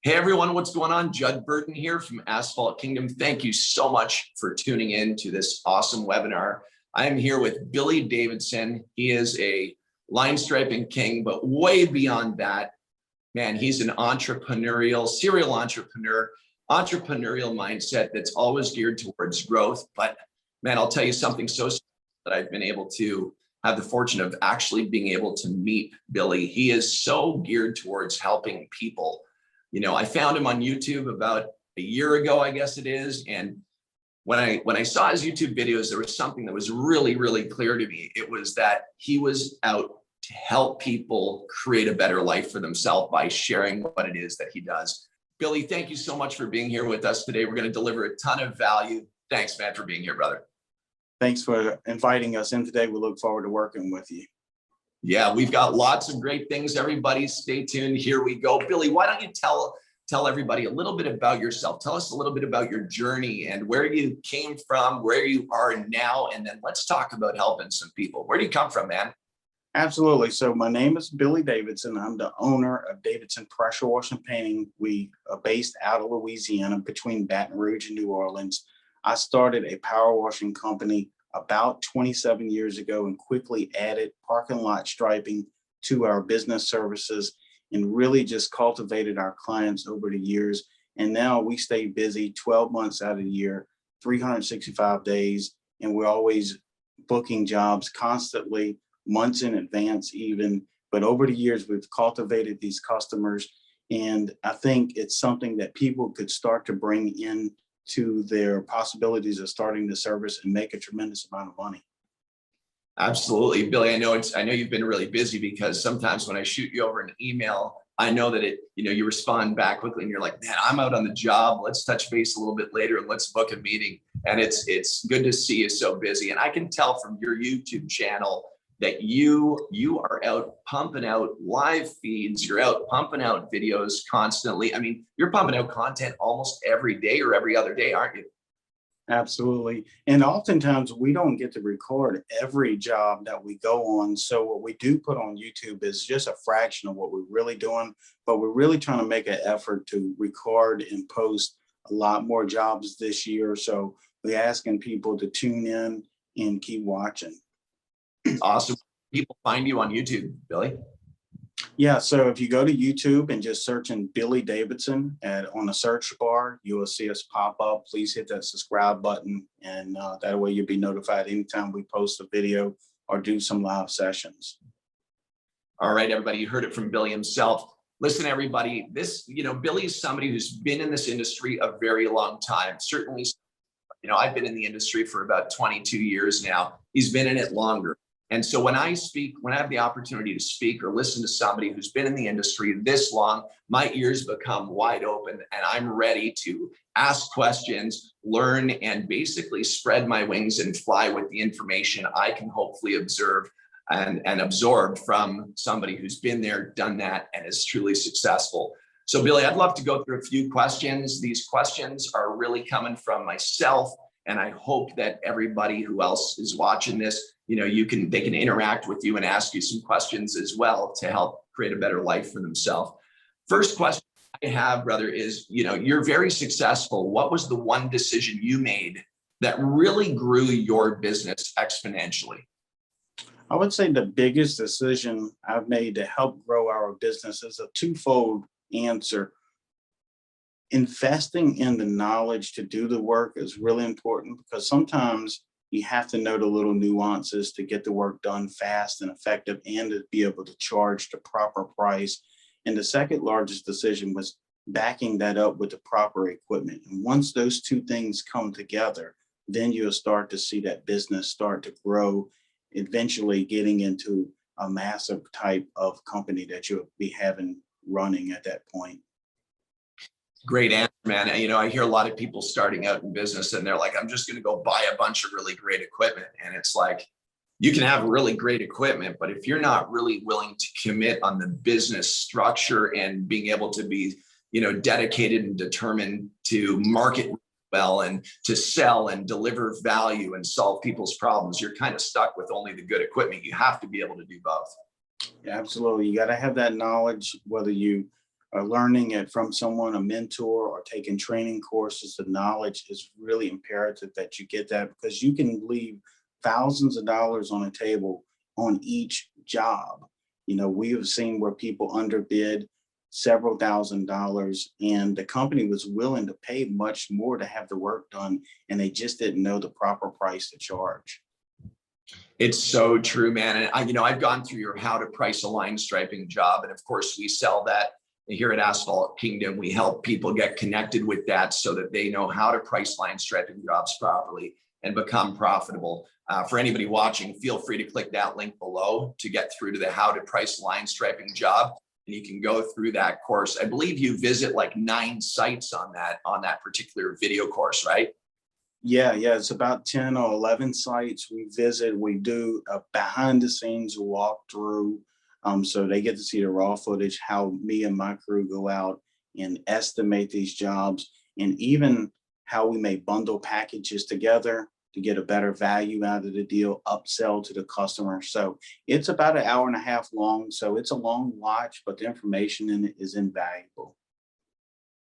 Hey everyone, what's going on? Judd Burdon here from Asphalt Kingdom. Thank you so much for tuning in to this awesome webinar. I am here with Billy Davidson. He is a line striping king, but way beyond that, man, he's an entrepreneurial, serial entrepreneur, entrepreneurial mindset that's always geared towards growth. But man, I'll tell you something so that I've been able to have the fortune of actually being able to meet Billy. He is so geared towards helping people. You know, I found him on YouTube about a year ago, I guess it is. And when I saw his YouTube videos, there was something that was really, really clear to me. It was that he was out to help people create a better life for themselves by sharing what it is that he does. Billy, thank you so much for being here with us today. We're going to deliver a ton of value. Thanks, man, for being here, brother. Thanks for inviting us in today. We look forward to working with you. Yeah, we've got lots of great things. Everybody stay tuned. Here we go. Billy, why don't you tell everybody a little bit about yourself? Tell us a little bit about your journey and where you came from, where you are now, and then let's talk about helping some people. Where do you come from, man? Absolutely. So my name is Billy Davidson. I'm the owner of Davidson Pressure Wash and Painting. We are based out of Louisiana between Baton Rouge and New Orleans. I started a power washing company about 27 years ago and quickly added parking lot striping to our business services and really just cultivated our clients over the years. And now we stay busy 12 months out of the year, 365 days, and we're always booking jobs constantly, months in advance even. But over the years, we've cultivated these customers, and I think it's something that people could start to bring in to their possibilities of starting the service and make a tremendous amount of money. Absolutely, Billy. I know you've been really busy because sometimes when I shoot you over an email, I know that you respond back quickly and you're like, man, I'm out on the job. Let's touch base a little bit later and let's book a meeting. And it's good to see you so busy. And I can tell from your YouTube channel that you are out pumping out live feeds. You're out pumping out videos constantly. I mean, you're pumping out content almost every day or every other day, aren't you? Absolutely. And oftentimes we don't get to record every job that we go on. So what we do put on YouTube is just a fraction of what we're really doing, but we're really trying to make an effort to record and post a lot more jobs this year. So we're asking people to tune in and keep watching. Awesome. People find you on YouTube, Billy? Yeah, so if you go to YouTube and just search in Billy Davidson on the search bar, you will see us pop up. Please hit that subscribe button, and that way you'll be notified anytime we post a video or do some live sessions. All right, everybody, you heard it from Billy himself. Listen, everybody, Billy is somebody who's been in this industry a very long time. Certainly, I've been in the industry for about 22 years now. He's been in it longer. And so when I have the opportunity to speak or listen to somebody who's been in the industry this long, my ears become wide open and I'm ready to ask questions, learn, and basically spread my wings and fly with the information I can hopefully observe and absorb from somebody who's been there, done that, and is truly successful. So Billy, I'd love to go through a few questions. These questions are really coming from myself, and I hope that everybody who else is watching this, they can interact with you and ask you some questions as well to help create a better life for themselves. First question I have, brother, is, you're very successful. What was the one decision you made that really grew your business exponentially? I would say the biggest decision I've made to help grow our business is a twofold answer. Investing in the knowledge to do the work is really important because sometimes you have to know the little nuances to get the work done fast and effective and to be able to charge the proper price. And the second largest decision was backing that up with the proper equipment. And once those two things come together, then you'll start to see that business start to grow, eventually getting into a massive type of company that you'll be having running at that point. Great answer, man. I hear a lot of people starting out in business and they're like, I'm just going to go buy a bunch of really great equipment. And it's like, you can have really great equipment, but if you're not really willing to commit on the business structure and being able to be, dedicated and determined to market well and to sell and deliver value and solve people's problems, you're kind of stuck with only the good equipment. You have to be able to do both. Yeah, absolutely. You got to have that knowledge, whether you learning it from someone, a mentor, or taking training courses, the knowledge is really imperative that you get that, because you can leave thousands of dollars on the table on each job. You know, we have seen where people underbid several $1,000s, and the company was willing to pay much more to have the work done, and they just didn't know the proper price to charge. It's so true, man. And I've gone through your how to price a line striping job. And of course, we sell that here at Asphalt Kingdom. We help people get connected with that so that they know how to price line striping jobs properly and become profitable. For anybody watching, feel free to click that link below to get through to the how to price line striping job. And you can go through that course. I believe you visit like 9 sites on that particular video course, right? Yeah, it's about 10 or 11 sites we visit. We do a behind the scenes walkthrough. So they get to see the raw footage, how me and my crew go out and estimate these jobs, and even how we may bundle packages together to get a better value out of the deal, upsell to the customer. So it's about an hour and a half long. So it's a long watch, but the information in it is invaluable.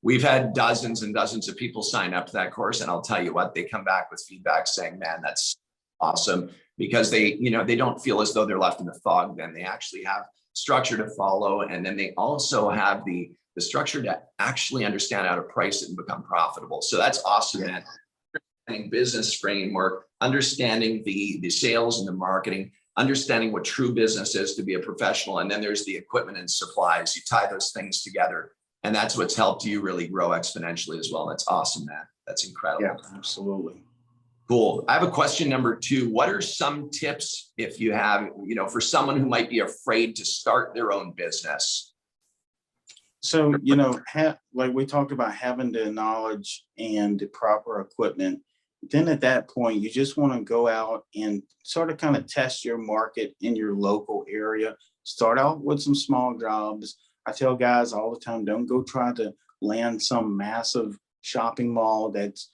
We've had dozens and dozens of people sign up to that course, and I'll tell you what, they come back with feedback saying, man, that's awesome, because they don't feel as though they're left in the fog. Then they actually have structure to follow, and then they also have the structure to actually understand how to price it and become profitable. So that's awesome, man. Understanding business framework, understanding the sales and the marketing, understanding what true business is to be a professional, and then there's the equipment and supplies. You tie those things together, and that's what's helped you really grow exponentially as well. That's awesome, man. That's incredible. Yeah, absolutely. Cool. I have a question number 2. What are some tips, if you have, for someone who might be afraid to start their own business? So, like we talked about, having the knowledge and the proper equipment, then at that point, you just want to go out and sort of kind of test your market in your local area. Start out with some small jobs. I tell guys all the time, don't go try to land some massive shopping mall that's,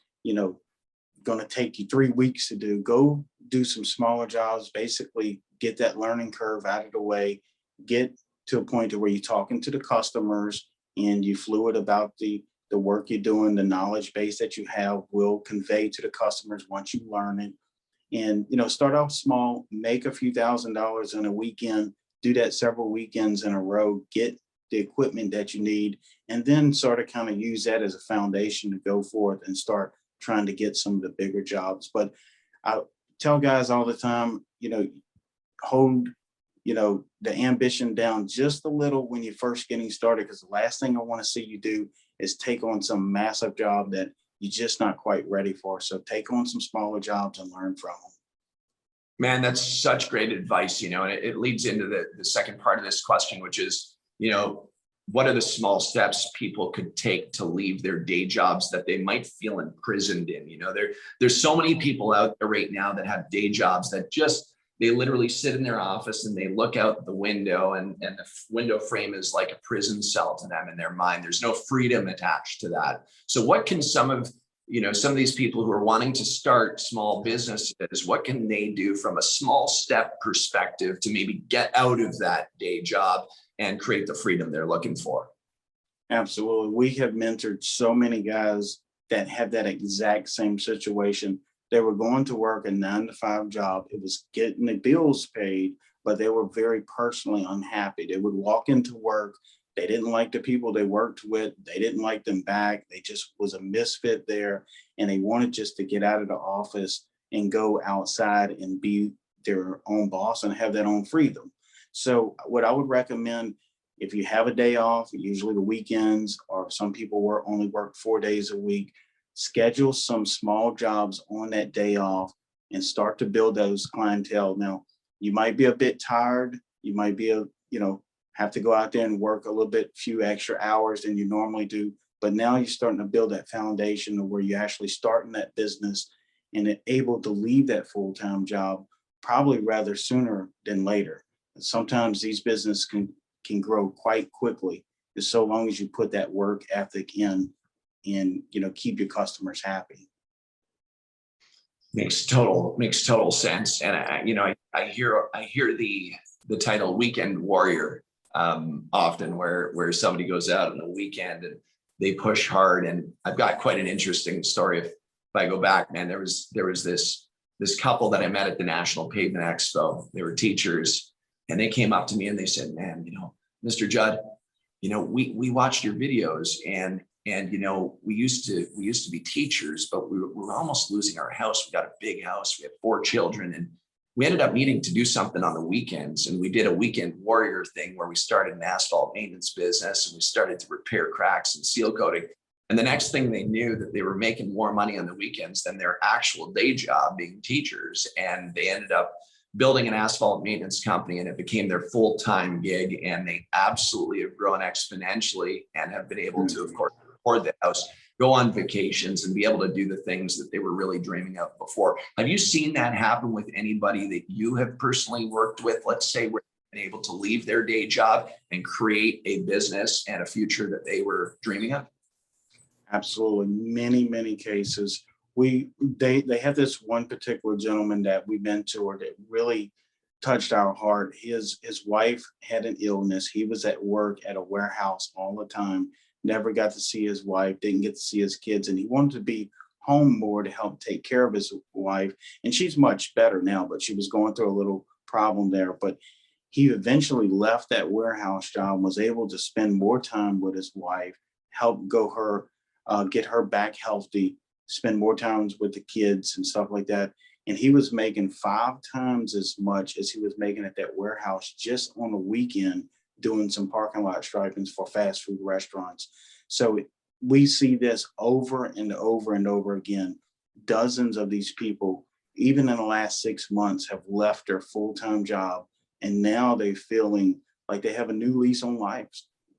going to take you 3 weeks to do. Go do some smaller jobs, basically get that learning curve out of the way, get to a point to where you're talking to the customers and you fluid about the work you're doing. The knowledge base that you have will convey to the customers once you learn it. And, start off small, make a few $1,000s in a weekend, do that several weekends in a row, get the equipment that you need, and then sort of kind of use that as a foundation to go forth and start trying to get some of the bigger jobs. But I tell guys all the time, hold, the ambition down just a little when you're first getting started, because the last thing I want to see you do is take on some massive job that you're just not quite ready for. So take on some smaller jobs and learn from them. Man, that's such great advice, and it leads into the second part of this question, which is, what are the small steps people could take to leave their day jobs that they might feel imprisoned in? There's so many people out there right now that have day jobs that they literally sit in their office and they look out the window, and the window frame is like a prison cell to them in their mind. There's no freedom attached to that. So what can some of these people who are wanting to start small businesses, what can they do from a small step perspective to maybe get out of that day job and create the freedom they're looking for? Absolutely. We have mentored so many guys that have that exact same situation. They were going to work a 9-to-5 job. It was getting the bills paid, but they were very personally unhappy. They would walk into work. They didn't like the people they worked with. They didn't like them back. They just was a misfit there. And they wanted just to get out of the office and go outside and be their own boss and have that own freedom. So what I would recommend, if you have a day off, usually the weekends, or some people only work 4 days a week, schedule some small jobs on that day off and start to build those clientele. Now, you might be a bit tired. You might be have to go out there and work a little bit, few extra hours than you normally do. But now you're starting to build that foundation of where you're actually starting that business and able to leave that full-time job probably rather sooner than later. And sometimes these businesses can grow quite quickly, as so long as you put that work ethic in and keep your customers happy. Makes total sense. And I hear the title Weekend Warrior often where somebody goes out on the weekend and they push hard. And I've got quite an interesting story. If I go back, man, there was this couple that I met at the National Pavement Expo. They were teachers, and they came up to me and they said, man, Mr. Judd, we watched your videos, and we used to be teachers, but we were almost losing our house. We got a big house. We had 4 children, and we ended up needing to do something on the weekends. And we did a weekend warrior thing where we started an asphalt maintenance business, and we started to repair cracks and seal coating. And the next thing they knew, that they were making more money on the weekends than their actual day job being teachers. And they ended up building an asphalt maintenance company, and it became their full-time gig. And they absolutely have grown exponentially and have been able to, of course, afford the house, go on vacations, and be able to do the things that they were really dreaming of before. Have you seen that happen with anybody that you have personally worked with? Let's say where they've been able to leave their day job and create a business and a future that they were dreaming of? Absolutely. Many cases. They have this one particular gentleman that we mentored that really touched our heart. His wife had an illness. He was at work at a warehouse all the time, never got to see his wife, didn't get to see his kids, and he wanted to be home more to help take care of his wife. And she's much better now, but she was going through a little problem there. But he eventually left that warehouse job, was able to spend more time with his wife, help get her back healthy, spend more times with the kids and stuff like that. And he was making 5 times as much as he was making at that warehouse just on the weekend, doing some parking lot stripings for fast food restaurants. So we see this over and over and over again. Dozens of these people, even in the last 6 months, have left their full-time job, and now they're feeling like they have a new lease on life,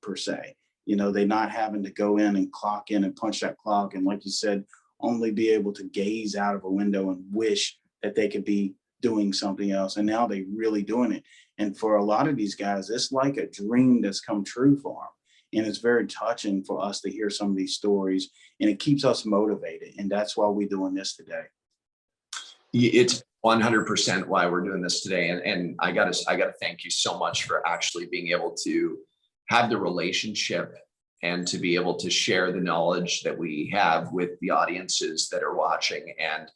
per se. They're not having to go in and clock in and punch that clock, and like you said, only be able to gaze out of a window and wish that they could be doing something else. And now they're really doing it. And for a lot of these guys, it's like a dream that's come true for them. And it's very touching for us to hear some of these stories, and it keeps us motivated. And that's why we're doing this today. It's 100% why we're doing this today. And I gotta thank you so much for actually being able to have the relationship and to be able to share the knowledge that we have with the audiences that are watching. And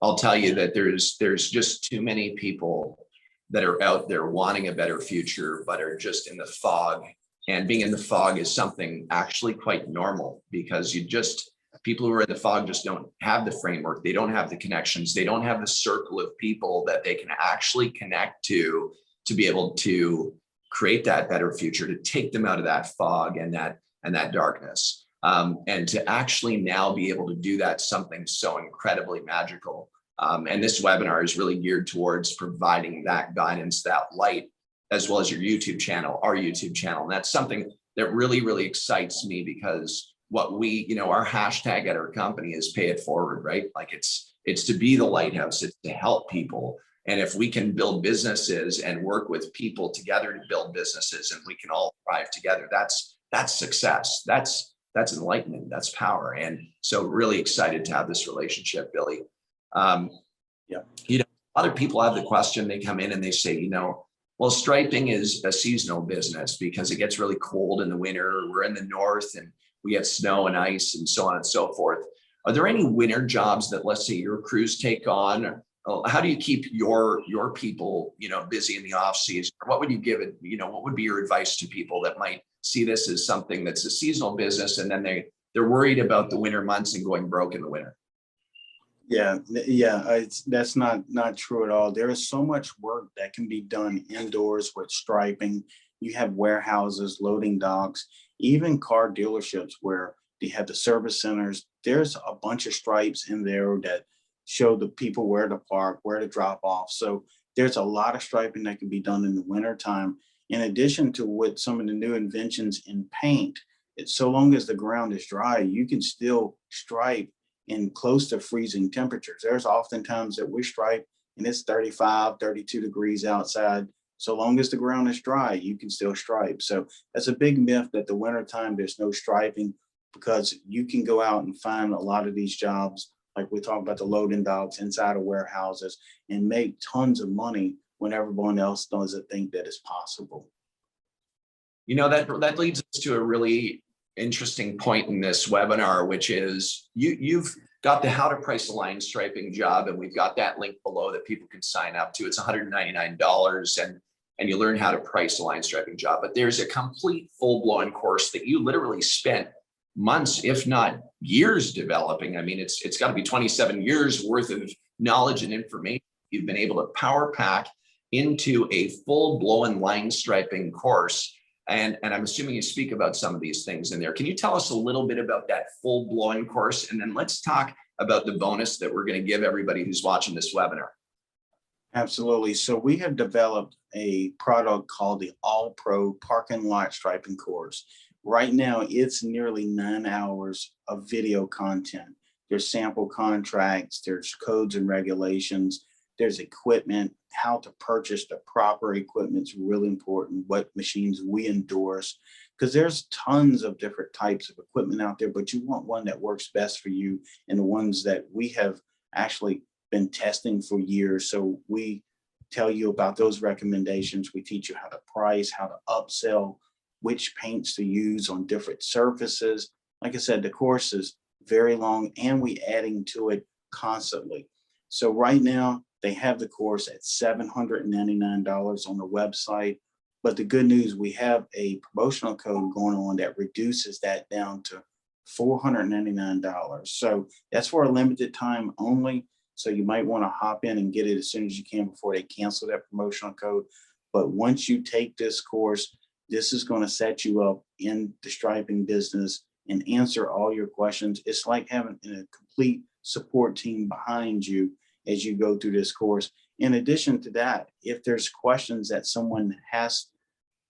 I'll tell you that there's just too many people that are out there wanting a better future, but are just in the fog. And being in the fog is something actually quite normal, because people who are in the fog just don't have the framework. They don't have the connections. They don't have the circle of people that they can actually connect to be able to create that better future, to take them out of that fog and that darkness. And to actually now be able to do that, something so incredibly magical. And this webinar is really geared towards providing that guidance, that light, as well as your YouTube channel, our YouTube channel. And that's something that really, really excites me, because what our hashtag at our company is pay it forward, right? Like it's to be the lighthouse, it's to help people. And if we can build businesses and work with people together to build businesses, and we can all thrive together, that's success. That's enlightenment. That's power. And so really excited to have this relationship, Billy. Yeah. A lot of people have the question, they come in and they say, well, striping is a seasonal business because it gets really cold in the winter. We're in the north and we get snow and ice and so on and so forth. Are there any winter jobs that, let's say, your crews take on? How do you keep your people, busy in the off season? What would you give it? What would be your advice to people that might see this as something that's a seasonal business, and then they're worried about the winter months and going broke in the winter? Yeah, that's not true at all. There is so much work that can be done indoors with striping. You have warehouses, loading docks, even car dealerships where they have the service centers. There's a bunch of stripes in there that show the people where to park, where to drop off. So there's a lot of striping that can be done in the wintertime. In addition to what some of the new inventions in paint, so long as the ground is dry, you can still stripe in close to freezing temperatures. There's oftentimes that we stripe and it's 35, 32 degrees outside. So long as the ground is dry, you can still stripe. So that's a big myth that the wintertime there's no striping, because you can go out and find a lot of these jobs, like we talk about the loading docks inside of warehouses, and make tons of money when everyone else doesn't think that it's possible. You know, that leads us to a really interesting point in this webinar, which is you've got the how to price a line striping job, and we've got that link below that people can sign up to. It's $199, and you learn how to price a line striping job. But there's a complete full-blown course that you literally spent months, if not years, developing. I mean, it's got to be 27 years worth of knowledge and information you've been able to power pack into a full-blown line striping course. And I'm assuming you speak about some of these things in there. Can you tell us a little bit about that full-blown course? And then let's talk about the bonus that we're going to give everybody who's watching this webinar. Absolutely. So we have developed a product called the All Pro Parking Lot Striping course. Right now, it's nearly 9 hours of video content. There's sample contracts, there's codes and regulations, there's equipment, how to purchase the proper equipment is really important, what machines we endorse, because there's tons of different types of equipment out there, but you want one that works best for you, and the ones that we have actually been testing for years. So we tell you about those recommendations. We teach you how to price, how to upsell, which paints to use on different surfaces. Like I said, the course is very long, and we adding to it constantly. So right now, they have the course at $799 on the website. But the good news, we have a promotional code going on that reduces that down to $499. So that's for a limited time only. So you might want to hop in and get it as soon as you can before they cancel that promotional code. But once you take this course, this is going to set you up in the striping business and answer all your questions. It's like having a complete support team behind you as you go through this course. In addition to that, if there's questions that someone has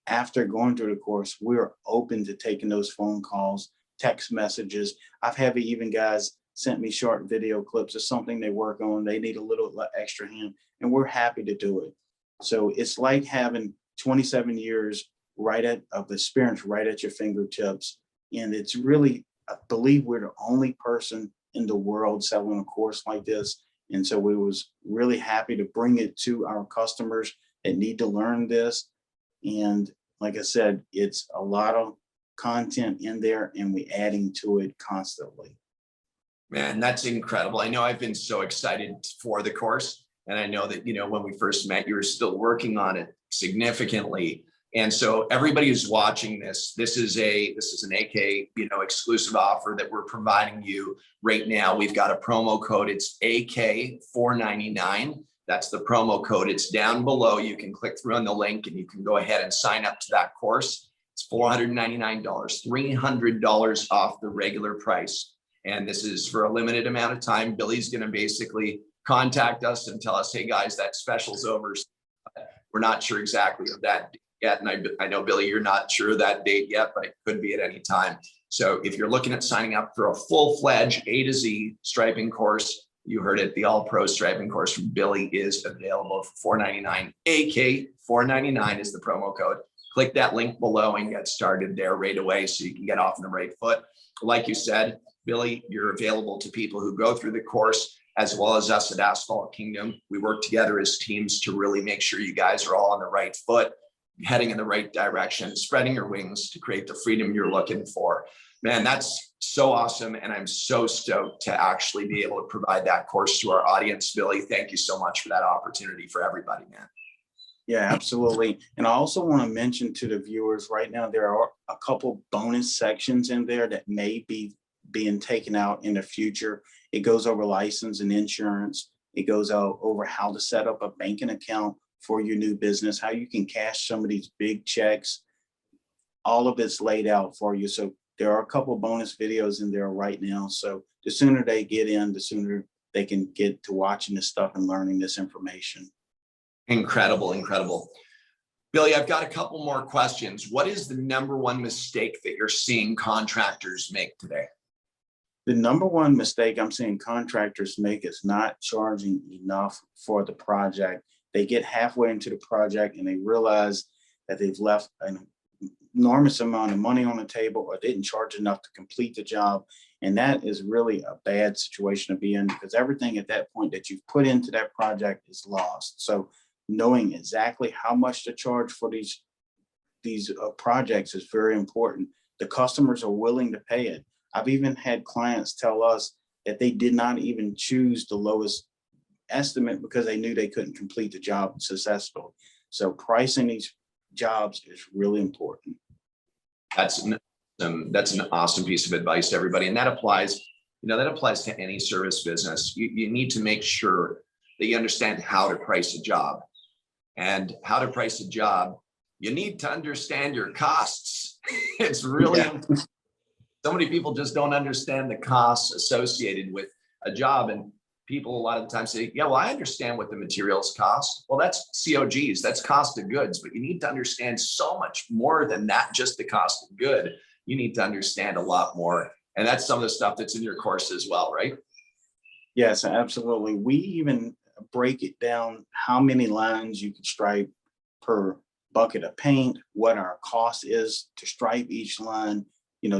after going through the course, we're open to taking those phone calls, text messages. I've had even guys sent me short video clips of something they work on. They need a little extra hand, and we're happy to do it. So it's like having 27 years of experience right at your fingertips. And it's really, I believe we're the only person in the world selling a course like this. And so we was really happy to bring it to our customers that need to learn this. And like I said, it's a lot of content in there, and we adding to it constantly. Man, that's incredible. I know I've been so excited for the course. And I know that, when we first met, you were still working on it significantly. And so everybody who's watching this is an AK, exclusive offer that we're providing you right now. We've got a promo code. It's AK 499. That's the promo code. It's down below. You can click through on the link and you can go ahead and sign up to that course. It's $499, $300 off the regular price. And this is for a limited amount of time. Billy's going to basically contact us and tell us, hey guys, that special's over. We're not sure exactly of that yet. And I know, Billy, you're not sure of that date yet, but it could be at any time. So if you're looking at signing up for a full-fledged A to Z striping course, you heard it, the All Pro striping course from Billy is available for $499. AK 499 is the promo code. Click that link below and get started there right away so you can get off on the right foot. Like you said, Billy, you're available to people who go through the course, as well as us at Asphalt Kingdom. We work together as teams to really make sure you guys are all on the right foot, heading in the right direction, spreading your wings to create the freedom you're looking for. Man, that's so awesome. And I'm so stoked to actually be able to provide that course to our audience. Billy, thank you so much for that opportunity for everybody, man. Yeah, absolutely. And I also want to mention to the viewers right now, there are a couple bonus sections in there that may be being taken out in the future. It goes over license and insurance. It goes over how to set up a banking account for your new business, how you can cash some of these big checks. All of it's laid out for you. So there are a couple bonus videos in there right now. So the sooner they get in, the sooner they can get to watching this stuff and learning this information. Incredible, incredible. Billy, I've got a couple more questions. What is the number one mistake that you're seeing contractors make today? The number one mistake I'm seeing contractors make is not charging enough for the project. They get halfway into the project and they realize that they've left an enormous amount of money on the table or didn't charge enough to complete the job. And that is really a bad situation to be in, because everything at that point that you've put into that project is lost. So knowing exactly how much to charge for these these projects is very important. The customers are willing to pay it. I've even had clients tell us that they did not even choose the lowest estimate because they knew they couldn't complete the job successfully. So pricing these jobs is really important. That's an awesome piece of advice to everybody. And that applies, that applies to any service business. You need to make sure that you understand how to price a job. And how to price a job, you need to understand your costs. It's really important. So many people just don't understand the costs associated with a job. And people a lot of the time say, yeah, well, I understand what the materials cost. Well, that's COGs, that's cost of goods, but you need to understand so much more than that, just the cost of good. You need to understand a lot more. And that's some of the stuff that's in your course as well, right? Yes, absolutely. We even break it down how many lines you can stripe per bucket of paint, what our cost is to stripe each line,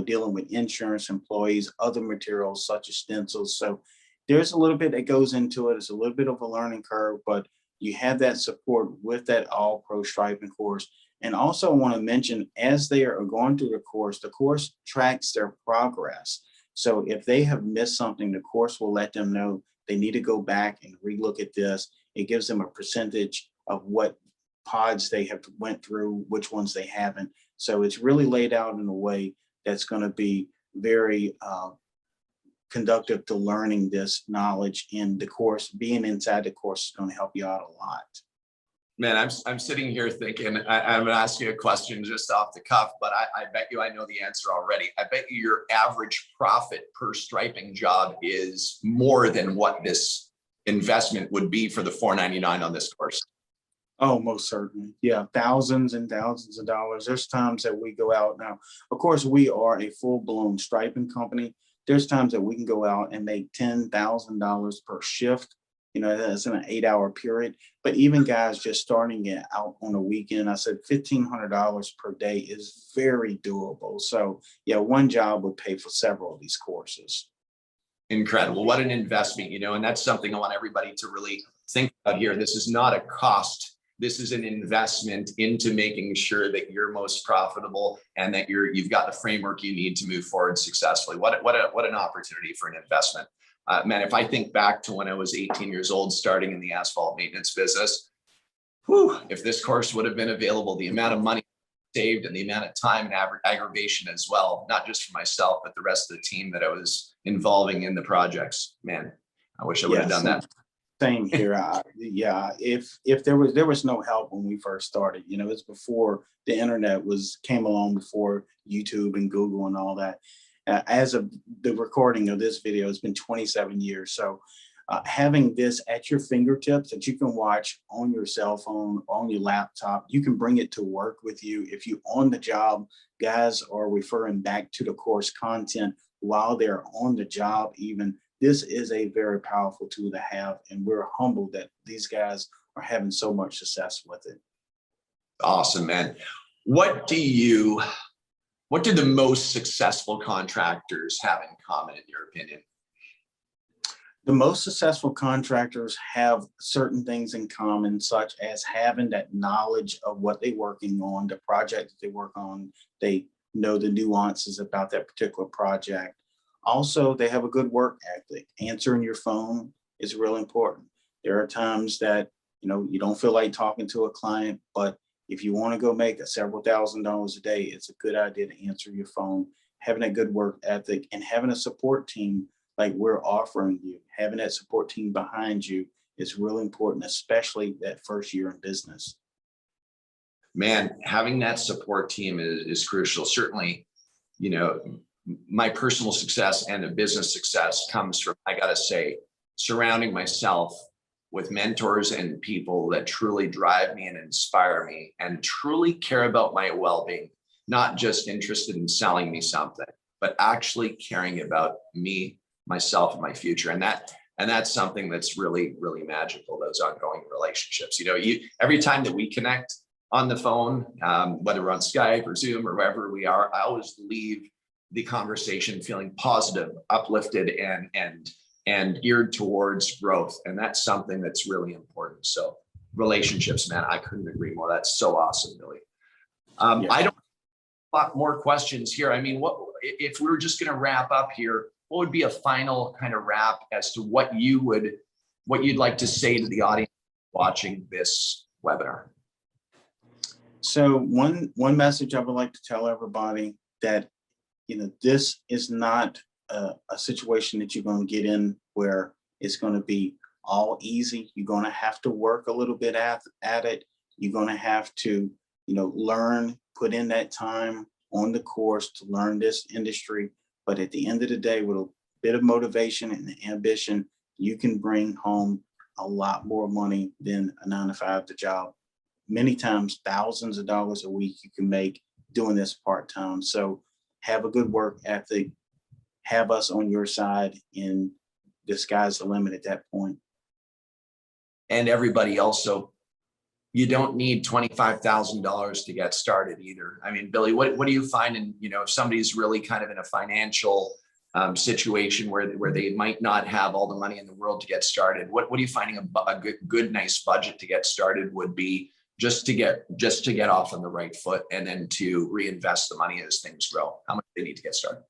dealing with insurance, employees, other materials such as stencils. So there's a little bit that goes into it. It's a little bit of a learning curve, but you have that support with that All Pro Striping course. And also I want to mention, as they are going through the course tracks their progress. So if they have missed something, the course will let them know they need to go back and relook at this. It gives them a percentage of what pods they have went through, which ones they haven't. So it's really laid out in a way that's going to be very conductive to learning this knowledge in the course. Being inside the course is going to help you out a lot. Man, I'm sitting here thinking, I'm going to ask you a question just off the cuff, but I bet you I know the answer already. I bet you your average profit per striping job is more than what this investment would be for the $4.99 on this course. Oh, most certainly. Yeah, thousands and thousands of dollars. There's times that we go out now. Of course, we are a full-blown striping company. There's times that we can go out and make $10,000 per shift. That's in an 8-hour period. But even guys just starting it out on a weekend, I said $1,500 per day is very doable. So yeah, one job would pay for several of these courses. Incredible. What an investment, and that's something I want everybody to really think about here. This is not a cost. This is an investment into making sure that you're most profitable and that you've got the framework you need to move forward successfully. What an opportunity for an investment. Man, if I think back to when I was 18 years old, starting in the asphalt maintenance business, if this course would have been available, the amount of money saved and the amount of time and aggravation as well, not just for myself, but the rest of the team that I was involving in the projects, man, I wish I would have done that. Same here. Yeah, if there was no help when we first started, it's before the internet came along, before YouTube and Google and all that. As of the recording of this video, it's been 27 years. So having this at your fingertips that you can watch on your cell phone, on your laptop, you can bring it to work with you. If you on the job, guys are referring back to the course content while they're on the job even. This is a very powerful tool to have, and we're humbled that these guys are having so much success with it. Awesome, man. What do the most successful contractors have in common, in your opinion? The most successful contractors have certain things in common, such as having that knowledge of what they're working on, the project that they work on. They know the nuances about that particular project. Also, they have a good work ethic. Answering your phone is real important. There are times that, you don't feel like talking to a client, but if you want to go make several $1,000s a day, it's a good idea to answer your phone. Having a good work ethic and having a support team like we're offering you, having that support team behind you is really important, especially that first year in business. Man, having that support team is crucial. Certainly, my personal success and the business success comes from, I got to say, surrounding myself with mentors and people that truly drive me and inspire me and truly care about my well-being, not just interested in selling me something, but actually caring about me, myself, and my future. And that's something that's really, really magical, those ongoing relationships. Every time that we connect on the phone, whether we're on Skype or Zoom or wherever we are, I always leave the conversation feeling positive, uplifted, and geared towards growth. And that's something that's really important. So relationships, man, I couldn't agree more. That's so awesome, Billy. Yeah. I don't have a lot more questions here. I mean, what if we were just going to wrap up here? What would be a final kind of wrap as to what you'd like to say to the audience watching this webinar? So one message I would like to tell everybody that, this is not a situation that you're going to get in where it's going to be all easy. You're going to have to work a little bit at it. You're going to have to, learn, put in that time on the course to learn this industry. But at the end of the day, with a bit of motivation and ambition, you can bring home a lot more money than a 9-to-5 job. Many times, thousands of dollars a week you can make doing this part-time. So have a good work ethic, have us on your side, and the sky's the limit at that point. And everybody also, you don't need $25,000 to get started either. I mean, Billy, what do you find in, if somebody's really kind of in a financial situation where they might not have all the money in the world to get started? What are you finding a good, nice budget to get started would be just to get off on the right foot and then to reinvest the money as things grow? How much do they need to get started?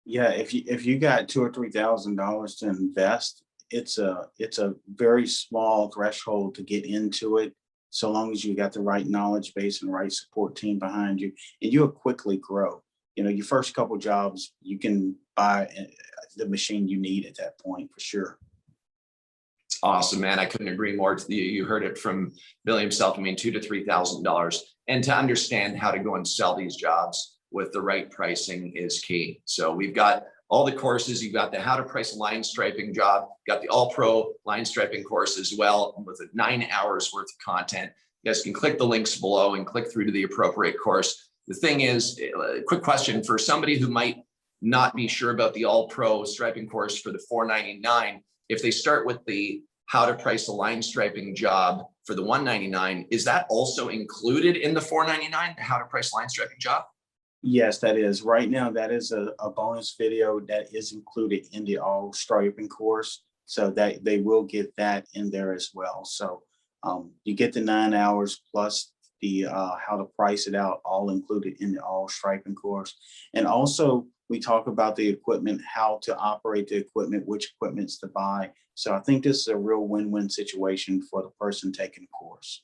Yeah, if you got $2,000 or $3,000 to invest, it's a very small threshold to get into it, so long as you got the right knowledge base and the right support team behind you, and you'll quickly grow. Your first couple jobs, you can buy the machine you need at that point for sure. Awesome, man. I couldn't agree more. You heard it from Billy himself. I mean, $2,000 to $3,000, and to understand how to go and sell these jobs with the right pricing is key. So we've got all the courses. You've got the how to price a line striping job, got the all pro line striping course as well, with 9 hours worth of content. You guys can click the links below and click through to the appropriate course. The thing is, a quick question for somebody who might not be sure about the all pro striping course for the $499. If they start with the how to price a line striping job for the $199, is that also included in the $499, the how to price line striping job? Yes, that is. Right now, that is a bonus video that is included in the all striping course, so that they will get that in there as well. So you get the 9 hours plus the how to price it out, all included in the all striping course. And also we talk about the equipment, how to operate the equipment, which equipments to buy. So I think this is a real win-win situation for the person taking the course.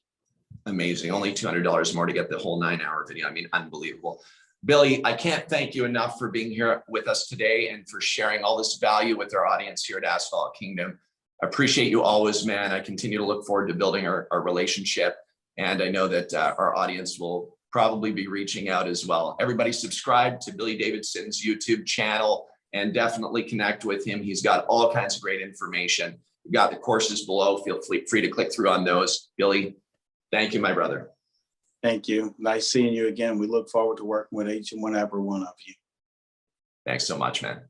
Amazing. Only $200 more to get the whole 9-hour video. I mean, unbelievable. Billy, I can't thank you enough for being here with us today and for sharing all this value with our audience here at Asphalt Kingdom. I appreciate you always, man. I continue to look forward to building our relationship. And I know that our audience will probably be reaching out as well. Everybody subscribe to Billy Davidson's YouTube channel and definitely connect with him. He's got all kinds of great information. We've got the courses below. Feel free to click through on those. Billy, thank you, my brother. Thank you. Nice seeing you again. We look forward to working with each and every one of you. Thanks so much, man.